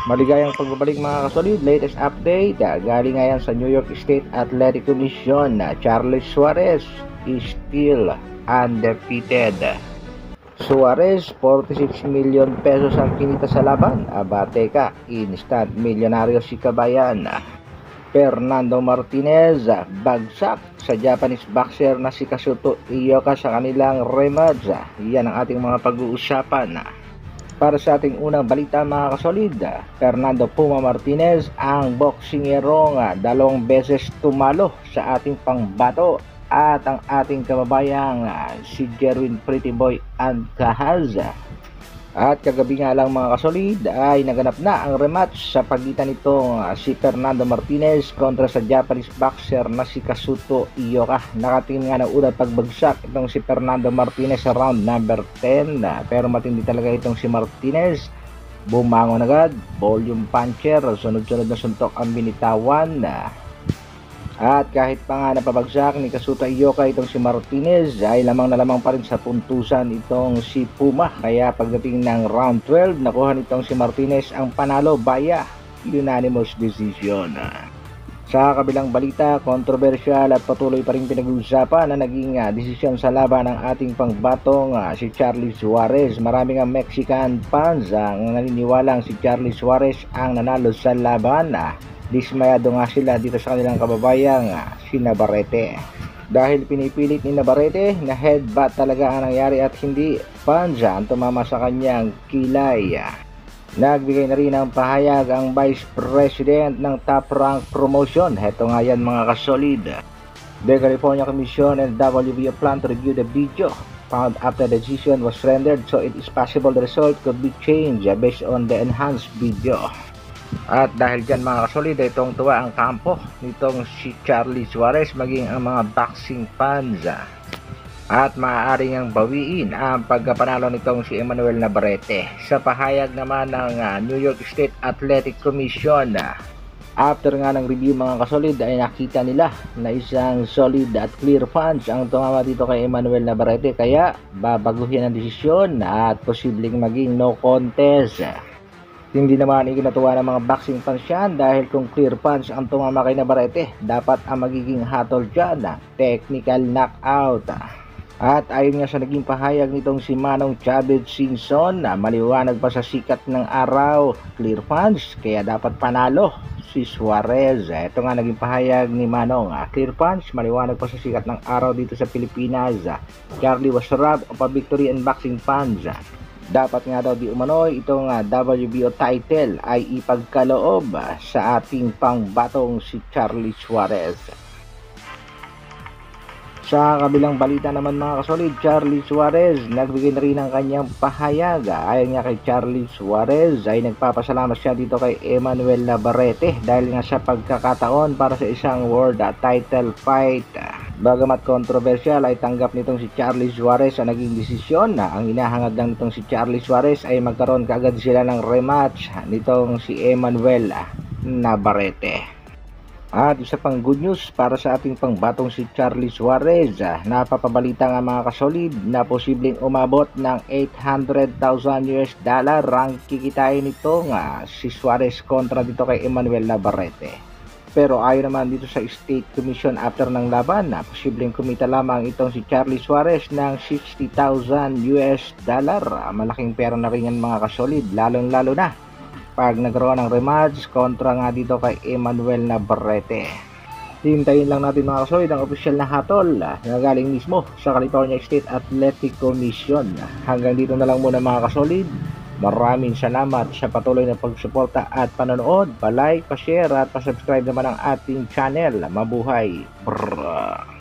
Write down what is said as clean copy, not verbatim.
Maligayang pagbabalik mga kasolid, latest update galing ngayon sa New York State Athletic Commission na Charles Suarez is still undefeated. Suarez, 46 million pesos ang kinita sa laban. Aba teka, instant milyonaryo si Kabayan. Fernando Martinez, bagsak sa Japanese boxer na si Kazuto Ioka sa kanilang rematch. Yan ang ating mga pag-uusapan. Para sa ating unang balita mga kasolid, Fernando Puma Martinez ang boksingerong 2 beses tumalo sa ating pangbato at ang ating kababayang si Jerwin Pretty Boy Alcahaz. At kagabi nga lang mga kasolid ay naganap na ang rematch sa pagitan nitong si Fernando Martinez kontra sa Japanese boxer na si Kazuto Ioka. Nakatingin nga ng unang pagbagsak itong si Fernando Martinez sa round number 10, pero matindi talaga itong si Martinez. Bumangon agad, volume puncher, sunod-sunod na suntok ang binitawan. At kahit pa nga napabagsak ni Kazuto Ioka itong si Martinez, ay lamang na lamang pa rin sa puntusan itong si Puma. Kaya pagdating ng round 12, nakuha nitong si Martinez ang panalo via unanimous decision. Sa kabilang balita, kontrobersyal at patuloy pa rin pinag-uusapan na naging desisyon sa laban ng ating pangbatong si Charles Suarez. Marami nga Mexican fans ang naniniwalang si Charles Suarez ang nanalo sa laban. Dismayado nga sila dito sa kanilang kababayang si Navarrete. Dahil pinipilit ni Navarrete na headbutt talaga ang nangyari at hindi punch ang tumama sa kanyang kilay. Nagbigay na rin ng pahayag ang Vice President ng Top Rank Promotion. Heto nga yan mga kasolid. The California Commission and WBO plan to review the video found after the decision was rendered, so it is possible the result could be changed based on the enhanced video. At dahil dyan mga kasolid, itong tuwa ang kampo nitong si Charles Suarez maging ang mga boxing fans. At maaaring ang bawiin ang pagkapanalo nitong si Emmanuel Navarrete. Sa pahayag naman ng New York State Athletic Commission, after nga ng review mga kasolid ay nakita nila na isang solid at clear punch ang tumama dito kay Emmanuel Navarrete. Kaya babaguhin ang desisyon at posibleng maging no contest. Hindi naman ikinatuwa ng mga boxing fans yan dahil kung clear punch ang tumama kay Navarrete, dapat ang magiging hatol dyan technical knockout. At ayon nga sa naging pahayag nitong si Manong Chavez Singson, maliwanag pa sa sikat ng araw, clear punch, kaya dapat panalo si Suarez. Ito nga naging pahayag ni Manong, clear punch, maliwanag pa sa sikat ng araw dito sa Pilipinas. Charlie was robbed of a victory and boxing fans. Dapat nga daw di umano'y itong WBO title ay ipagkaloob sa ating pangbatong si Charles Suarez. Sa kabilang balita naman mga kasolid, Charles Suarez nagbigay na rin ng kanyang pahayag. Ayon nga kay Charles Suarez ay nagpapasalamat siya dito kay Emmanuel Navarrete dahil nga sa pagkakataon para sa isang world title fight. Bagamat kontrobersyal ay tanggap nitong si Charles Suarez ang naging desisyon. Ang hinahangad lang nitong si Charles Suarez ay magkaroon kaagad sila ng rematch nitong si Emmanuel Navarrete. At isa pang good news para sa ating pangbatong si Charles Suarez, napapabalita nga mga kasolid na posibleng umabot ng $800,000 ang kikitain nito nga si Suarez kontra dito kay Emmanuel Navarrete. Pero ayon naman dito sa State Commission after ng laban, posibleng kumita lamang itong si Charles Suarez ng $60,000. Malaking pera na rin yan mga kasolid, lalong-lalo na pag nagkaroon ng rematch kontra nga dito kay Emmanuel Navarrete. Hintayin lang natin mga kasolid ang opisyal na hatol na galing mismo sa California State Athletic Commission. Hanggang dito na lang muna mga kasolid. Maraming salamat sa patuloy na pagsuporta at panonood. Pa-like, pa-share at pa-subscribe naman ang ating channel. Mabuhay! Brrr.